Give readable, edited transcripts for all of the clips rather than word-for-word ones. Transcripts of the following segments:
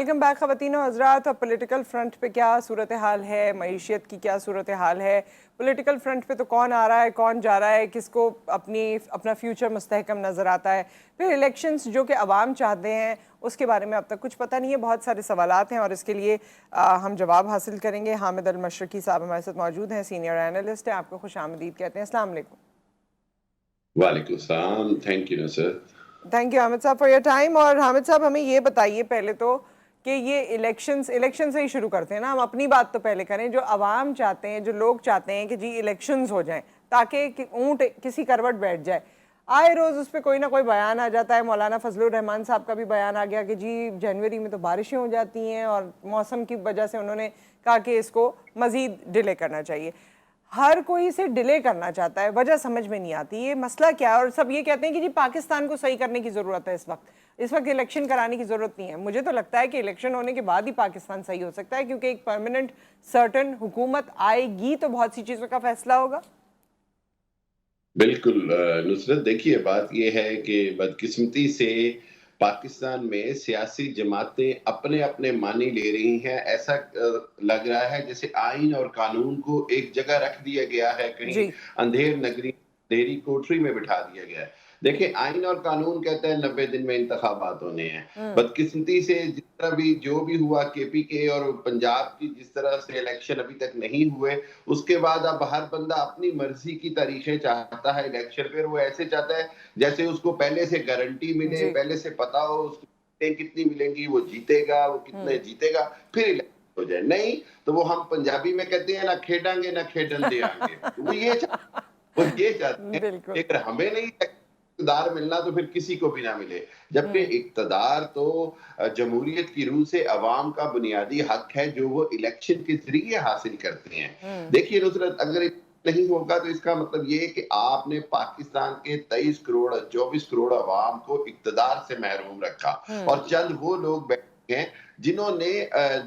Welcome back ख़वातीन और हज़रात। अब पॉलिटिकल फ्रंट पे क्या सूरत हाल है, मईशत की क्या सूरत हाल है, पॉलिटिकल फ्रंट पे तो कौन आ रहा है कौन जा रहा है, किसको अपना फ्यूचर मुस्तहकम नज़र आता है, फिर इलेक्शंस जो कि अवाम चाहते हैं उसके बारे में अब तक कुछ पता नहीं है। बहुत सारे सवालात हैं और इसके लिए हम जवाब हासिल करेंगे। हामिद अल मशरकी साहब हमारे साथ मौजूद हैं, सीनियर एनालिस्ट हैं। आपको खुश आमदीद कहते हैं। अस्सलाम वालेकुम। वालेकुम सलाम। Thank you sir. Thank you Hamid साहब फॉर योर टाइम। और हामिद साहब हमें ये बताइए पहले तो कि ये इलेक्शन से ही शुरू करते हैं ना, हम अपनी बात तो पहले करें। जो अवाम चाहते हैं, जो लोग चाहते हैं कि जी इलेक्शंस हो जाएं ताकि ऊँट किसी करवट बैठ जाए, आए रोज़ उस पर कोई ना कोई बयान आ जाता है। मौलाना फजलुर रहमान साहब का भी बयान आ गया कि जी जनवरी में तो बारिशें हो जाती हैं और मौसम की वजह से उन्होंने कहा कि इसको मज़ीद डिले करना चाहिए। हर कोई इसे डिले करना चाहता है, वजह समझ में नहीं आती ये मसला क्या है। और सब ये कहते हैं कि जी पाकिस्तान को सही करने की ज़रूरत है। इस वक्त इलेक्शन कराने की ज़रूरत नहीं है। मुझे तो लगता है कि इलेक्शन होने के बाद ही पाकिस्तान सही हो सकता है, क्योंकि एक परमानेंट सर्टन हुकूमत आएगी तो बहुत सी चीज़ों का फैसला होगा। बिल्कुल नुसरत, देखिए बात यह है कि बदकिस्मती से पाकिस्तान में सियासी जमातें अपने अपने मानी ले रही हैं। ऐसा लग रहा है जैसे आइन और कानून को एक जगह रख दिया गया है, कहीं जी अंधेर नगरी अंधेरी कोठरी में बिठा दिया गया है। देखिए, आइन और कानून कहता है 90 दिन में इंतखाबात होने हैं। बदकिस्मती से जिस तरह भी जो भी हुआ, केपीके और पंजाब की जिस तरह से इलेक्शन अभी तक नहीं हुए, उसके बाद अब हर बंदा अपनी मर्जी की तारीखें चाहता है इलेक्शन पे। वो ऐसे चाहता है जैसे उसको पहले से गारंटी मिले, जी पहले से पता हो उसको कितनी मिलेंगी, वो जीतेगा, वो कितने जीतेगा, फिर इलेक्शन हो जाए। नहीं तो वो हम पंजाबी में कहते हैं ना खेडांगे ना खेडन देंगे। वो ये चाहते हैं कि बिल्कुल। अगर हमें नहीं इक़्तिदार मिलना तो फिर किसी को भी ना मिले। जबकि इक़्तिदार तो जमहूरियत की रूह से अवाम का बुनियादी हक है, जो वो इलेक्शन के ज़रिए हासिल करते हैं। देखिए नुसरत, अगर नहीं होगा तो इसका मतलब ये है कि आपने पाकिस्तान के 23 करोड़ 24 करोड़ अवाम को इक़्तिदार से महरूम रखा और चंद वो लोग बैठे हैं जिन्होंने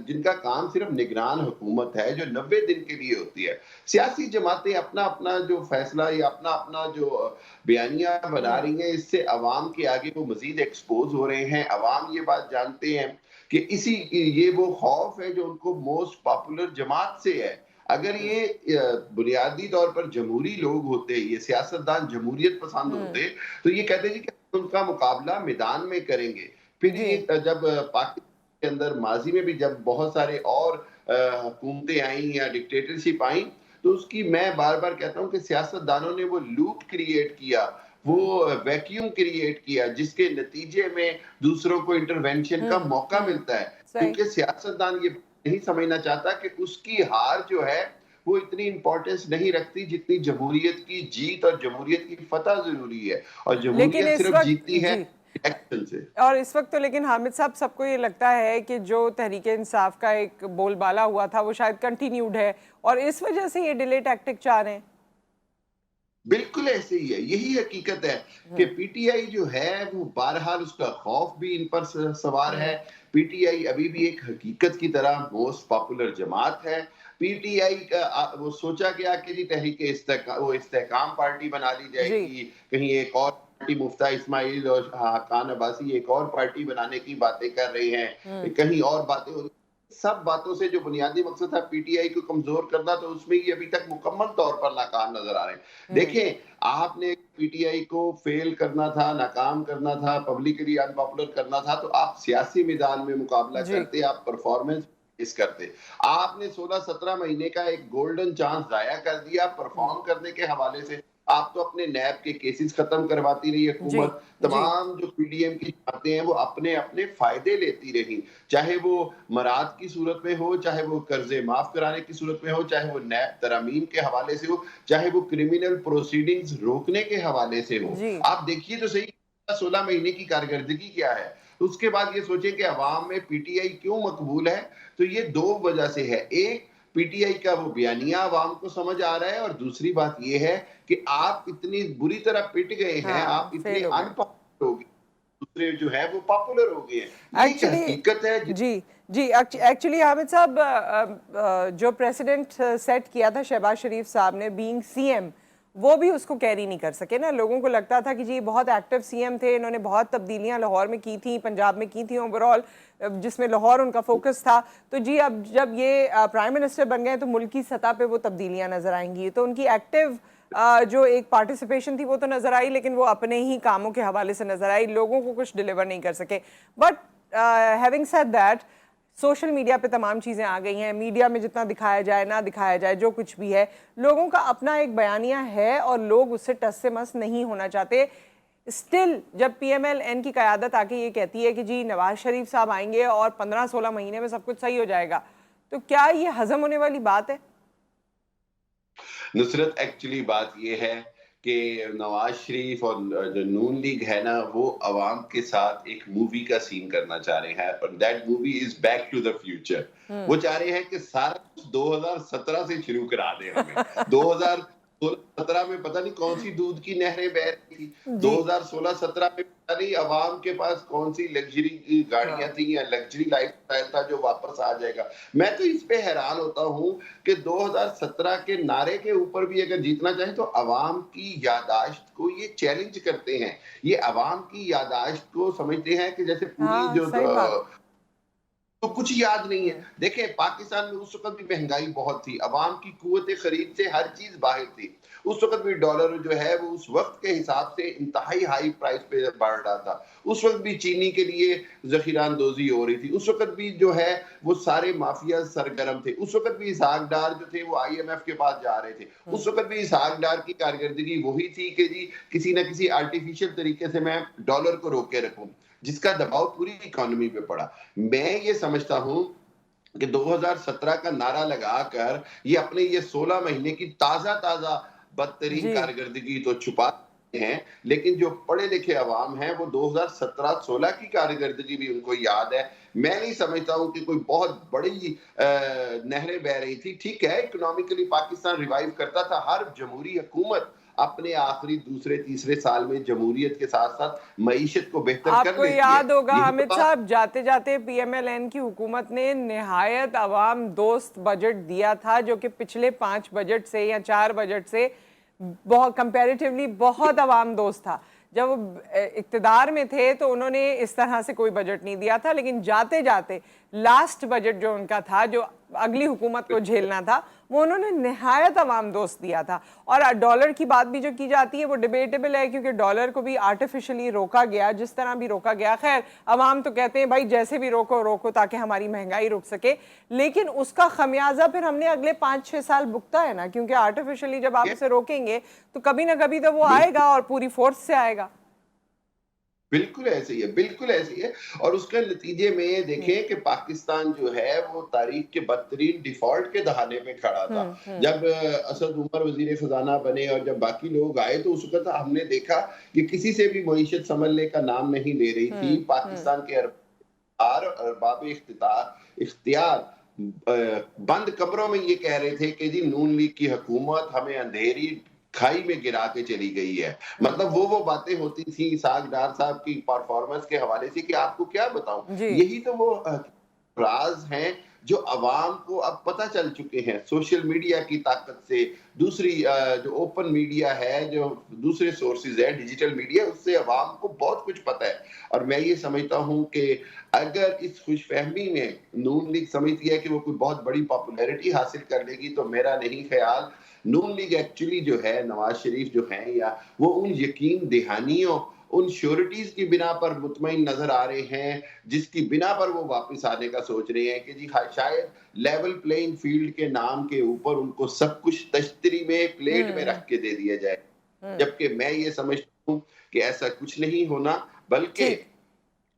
जिनका काम सिर्फ निगरान हुकूमत है, जो 90 दिन के लिए होती है। सियासी जमातें अपना-अपना जो फैसला या अपना-अपना जो बयानिया बना रही हैं, इससे अवाम के आगे वो मज़ीद एक्सपोज़ हो रहे हैं। अवाम ये बात जानते हैं कि ये वो खौफ है जो उनको मोस्ट पॉपुलर जमात से है। अगर ये बुनियादी तौर पर जमहूरी लोग होते, ये सियासतदान जमहूरियत पसंद होते, तो ये कहते जी कि उनका मुकाबला मैदान में करेंगे। फिर जी ये जब पाकिस्तान के अंदर माज़ी में भी जब बहुत सारे और हुकूमतें आईं या डिक्टेटरशिप आई, तो उसकी मैं बार-बार कहता हूँ कि सियासतदानों ने वो लूप क्रिएट किया, वो वैक्यूम क्रिएट किया, जिसके नतीजे में दूसरों को इंटरवेंशन का मौका मिलता है। सही। क्योंकि सियासतदान ये नहीं समझना चाहता कि उसकी हार जो है वो इतनी इंपॉर्टेंस नहीं रखती जितनी जमहूरियत की जीत और जमहूरियत की फतह ज़रूरी है। और लेकिन जमहूरियत इस सिर्फ वक्त जीतती है जी, इलेक्शन से। और इस वक्त तो लेकिन हामिद साहब सबको ये लगता है कि जो तहरीके इंसाफ का एक बोलबाला हुआ था वो शायद कंटिन्यूड है और इस वजह से ये डिले टैक्टिक चाह रहे हैं। बिल्कुल ऐसे ही है, यही हकीकत है कि पीटीआई जो है वो बहरहाल उसका खौफ भी इन पर सवार है। पीटीआई अभी भी एक हकीकत की तरह मोस्ट पॉपुलर जमात है। पीटीआई का वो सोचा गया कि जी तहरीके इस्तेहकाम पार्टी बना ली जी जाएगी, कहीं एक और पार्टी मुफ्ता इस्माइल और हाकान अब्बासी एक और पार्टी बनाने की बातें कर रहे हैं, कहीं और बातें हो रही। सब बातों से जो बुनियादी मकसद था पीटीआई को कमजोर करना, तो उसमें ये अभी तक मुकम्मल तौर पर नाकाम नजर आ रहे हैं। देखें, आपने पीटीआई को फेल करना था, नाकाम करना था, पब्लिकली अनपॉपुलर करना था, तो आप सियासी मैदान में मुकाबला जी करते, आप परफॉर्मेंस पेश करते। आपने 16-17 महीने का एक गोल्डन चांस जाया कर दिया परफॉर्म करने के हवाले से। आप तो अपने नैब के केसेस खत्म करवाती रही जी हुकूमत। जी तमाम जो पीडीएम की बातें हैं वो अपने अपने फायदे लेती रही, चाहे वो मराद की सूरत में हो, चाहे वो कर्जे माफ कराने की सूरत में हो, चाहे वो नैब तरमीम के हवाले से हो, चाहे वो क्रिमिनल प्रोसीडिंग्स रोकने के हवाले से हो। जी आप देखिए तो सही, 16 महीने की कारकर्दगी क्या है। उसके बाद ये सोचें कि अवाम में पीटीआई क्यों मकबूल है, तो ये दो वजह से है। एक, पीटीआई का वो बयानिया अवाम को समझ आ रहा है, और दूसरी बात ये है कि आप इतनी बुरी तरह पिट गए हैं, आप हाँ इतने फेल हो गए अनपॉपुलर हो गए, दूसरे जो है वो पॉपुलर हो गए हैं। ये एक एक्चुअली। हकीकत है जी जी एक्चुअली हामिद साहब जो प्रेसिडेंट सेट किया था शहबाज शरीफ साहब ने बीइंग सीएम, वो भी उसको कैरी नहीं कर सके ना। लोगों को लगता था कि जी बहुत एक्टिव सीएम थे, इन्होंने बहुत तब्दीलियां लाहौर में की थी, पंजाब में की थी ओवरऑल, जिसमें लाहौर उनका फोकस था। तो जी अब जब ये प्राइम मिनिस्टर बन गए तो मुल्क की सतह पे वो तब्दीलियां नजर आएंगी। तो उनकी एक्टिव जो एक पार्टिसिपेशन थी वो तो नजर आई, लेकिन वो अपने ही कामों के हवाले से नजर आई, लोगों को कुछ डिलीवर नहीं कर सके। But having said that, social media पे तमाम चीज़ें आ गई हैं, मीडिया में जितना दिखाया जाए ना दिखाया जाए, जो कुछ भी है, लोगों का अपना एक बयानिया है और लोग उससे टस से मस नहीं होना चाहते। स्टिल जब पीएमएल-एन की क़यादत आके ये कहती है कि जी नवाज शरीफ साहब आएंगे और 15-16 महीने में सब कुछ सही हो जाएगा, तो क्या ये हजम होने वाली बात है? नुसरत, एक्चुअली बात ये है कि नवाज शरीफ और जो नून लीग है ना, वो अवाम के साथ एक मूवी का सीन करना चाह रहे हैं, पर that movie is back to the future. वो चाह रहे हैं कि सारा कुछ 2017 से शुरू करा दें हमें। 2017 में पता नहीं कौन सी दूध की नहरें बह रही थी, 2016-17 में पता नहीं अवाम के पास कौन सी लग्जरी गाड़ियां थी या लग्जरी लाइफस्टाइल था जो वापस आ जाएगा। मैं तो इस पे हैरान होता हूं कि 2017 के नारे के ऊपर भी अगर जीतना चाहे तो अवाम की यादाश्त को ये चैलेंज करते हैं। ये अवाम की यादाश्त को समझते हैं कि जैसे पूरी हाँ, जो सही बात। तो कुछ याद नहीं है। देखें, पाकिस्तान में उस वक़्त भी महँगाई बहुत थी, अवाम की क़ुव्वत खरीद से हर चीज़ बाहर थी। उस वक़्त भी डॉलर जो है वो उस वक़्त के हिसाब से इंतहाई हाई प्राइस पे बढ़ रहा था। उस वक़्त भी चीनी के लिए ज़ख़ीरा अंदोज़ी हो रही थी। उस वक़्त भी जो है वो सारे माफिया सरगर्म थे। उस वक़्त भी इसहाक डार जो थे वो आईएमएफ के पास जा रहे थे। उस वक़्त भी इसहाक डार की कारकर्दगी वही थी कि जी किसी न किसी आर्टिफ़िशियल तरीके से मैं डॉलर को रोक के रखूँ, जिसका दबाव पूरी इकोनॉमी पे पड़ा। मैं ये समझता हूँ कि 2017 का नारा लगाकर ये अपने ये 16 महीने की ताज़ा-ताज़ा बदतरीन जी। कारकर्दगी तो छुपा हैं, लेकिन जो पढ़े लिखे अवाम हैं वो 2017-16 की कारकर्दगी भी उनको याद है। मैं नहीं समझता हूँ कि कोई बहुत बड़ी नहरें बह रही थी। ठीक है, इकोनॉमिकली पाकिस्तान रिवाइव करता था। हर जमहूरी हुकूमत अपने आखिरी दूसरे तीसरे साल में जमहूरियत के साथ-साथ मईशत को बेहतर कर आपको लेती है। याद होगा यही तो हामिद बात। साहब, जाते जाते पीएमएल-एन की हुकूमत ने निहायत अवाम दोस्त बजट दिया था, जो कि पिछले 5 बजट से या 4 बजट से बहुत कंपैरेटिवली बहुत अवाम दोस्त था। जब वो इक्तदार में थे तो उन्होंने इस तरह से कोई बजट नहीं दिया था, लेकिन जाते जाते लास्ट बजट जो उनका था, जो अगली हुकूमत को झेलना था, वो उन्होंने निहायत अवाम दोस्त दिया था। और डॉलर की बात भी जो की जाती है वो डिबेटेबल है, क्योंकि डॉलर को भी आर्टिफिशियली रोका गया, जिस तरह भी रोका गया। खैर, अवाम तो कहते हैं भाई जैसे भी रोको रोको ताकि हमारी महंगाई रुक सके, लेकिन उसका खमियाजा फिर हमने अगले 5-6 साल भुगता है ना, क्योंकि आर्टिफिशियली जब आप उसे रोकेंगे तो कभी ना कभी तो वो आएगा और पूरी फोर्स से आएगा। बिल्कुल ऐसे ही है, बिल्कुल ऐसे ही है। और उसके नतीजे में देखें कि पाकिस्तान जो है वो तारीख के बदतरीन डिफॉल्ट के दहाने पे खड़ा था। जब असद उमर वजीर खजाना बने और जब बाकी लोग आए तो उस वक्त हमने देखा कि किसी से भी मईशत संभलने का नाम नहीं ले रही थी। पाकिस्तान के अरबाब इख्तियार बंद कमरों में ये कह रहे थे कि जी नून लीग की हुकूमत हमें अंधेरी खाई में गिरा के चली गई है। मतलब वो बातें होती थी इसहाक डार साहब की परफॉर्मेंस के हवाले से कि आपको क्या बताऊं। जी। यही तो वो राज हैं जो अवाम को अब पता चल चुके हैं सोशल मीडिया की ताकत से। दूसरी जो ओपन मीडिया है, जो दूसरे सोर्सेज है डिजिटल मीडिया, उससे अवाम को बहुत कुछ पता है। और मैं ये समझता हूं कि अगर इस खुशफहमी में नून लीग समझती है कि वो कोई बहुत बड़ी पॉपुलैरिटी हासिल कर लेगी, तो मेरा नहीं ख्याल नून लीग एक्चुअली जो है, नवाज शरीफ जो है, या वो उन यकीन दहानियों, उन श्योरिटीज की बिना पर मुतमईन नजर आ रहे हैं, जिसकी बिना पर वो वापस आने का सोच रहे हैं कि जी शायद लेवल प्लेइंग फील्ड के नाम के ऊपर उनको सब कुछ तश्तरी में प्लेट में रख के दे दिया जाए। जबकि मैं ये समझता हूँ कि ऐसा कुछ नहीं होना, बल्कि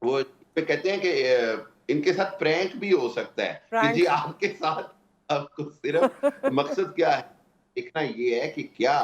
वो कहते हैं कि इनके साथ प्रैंक भी हो सकता है कि जी आपके साथ आपको सिर्फ मकसद क्या है देखना ये है कि क्या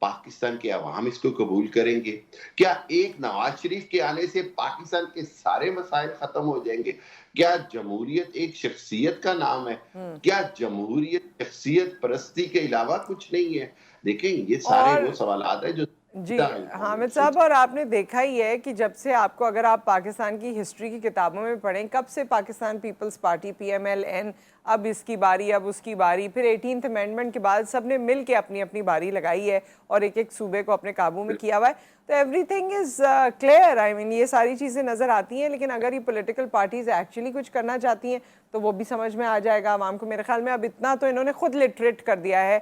पाकिस्तान के अवाम इसको कबूल करेंगे। क्या एक नवाज शरीफ के आने से पाकिस्तान के सारे मसाइल खत्म हो जाएंगे। क्या जमहूरियत एक शख्सियत का नाम है। क्या जमहूरियत शख्सियत परस्ती के अलावा कुछ नहीं है। देखें, ये सारे वो सवाल है जो जी दारुल हामिद मौलूद। साहब, और आपने देखा ही है कि जब से आपको, अगर आप पाकिस्तान की हिस्ट्री की किताबों में पढ़ें, कब से पाकिस्तान पीपल्स पार्टी PMLN, अब इसकी बारी, अब उसकी बारी, फिर 18th अमेंडमेंट के बाद सब ने मिल के अपनी अपनी बारी लगाई है और एक एक सूबे को अपने काबू में किया हुआ है। तो everything is clear. I mean ये सारी चीज़ें नज़र आती हैं, लेकिन अगर ये पॉलिटिकल पार्टीज़ एक्चुअली कुछ करना चाहती हैं तो वो भी समझ में आ जाएगा आवाम को। मेरे ख्याल में अब इतना तो इन्होंने खुद लिटरेट कर दिया है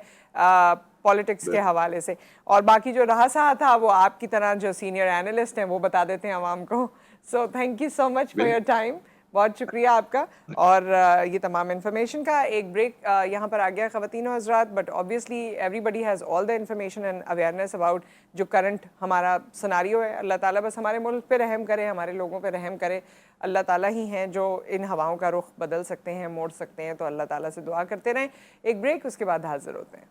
पॉलिटिक्स के हवाले से, और बाकी जो रहा सहा था वो आपकी तरह जो सीनियर एनालिस्ट हैं वो बता देते हैं आवाम को। So thank you so much for your time, बहुत शुक्रिया आपका। और ये तमाम इन्फॉर्मेशन का एक ब्रेक यहाँ पर आ गया ख़वातीन और हज़रात, but obviously everybody has all the information and awareness about जो करंट हमारा सिनारियो है। अल्लाह ताला बस हमारे मुल्क पे रहम करे, हमारे लोगों पे रहम करे। अल्लाह ताला ही हैं जो इन हवाओं का रुख बदल सकते हैं, मोड़ सकते हैं। तो अल्लाह ताला से दुआ करते रहें। एक ब्रेक, उसके बाद हाजिर होते हैं।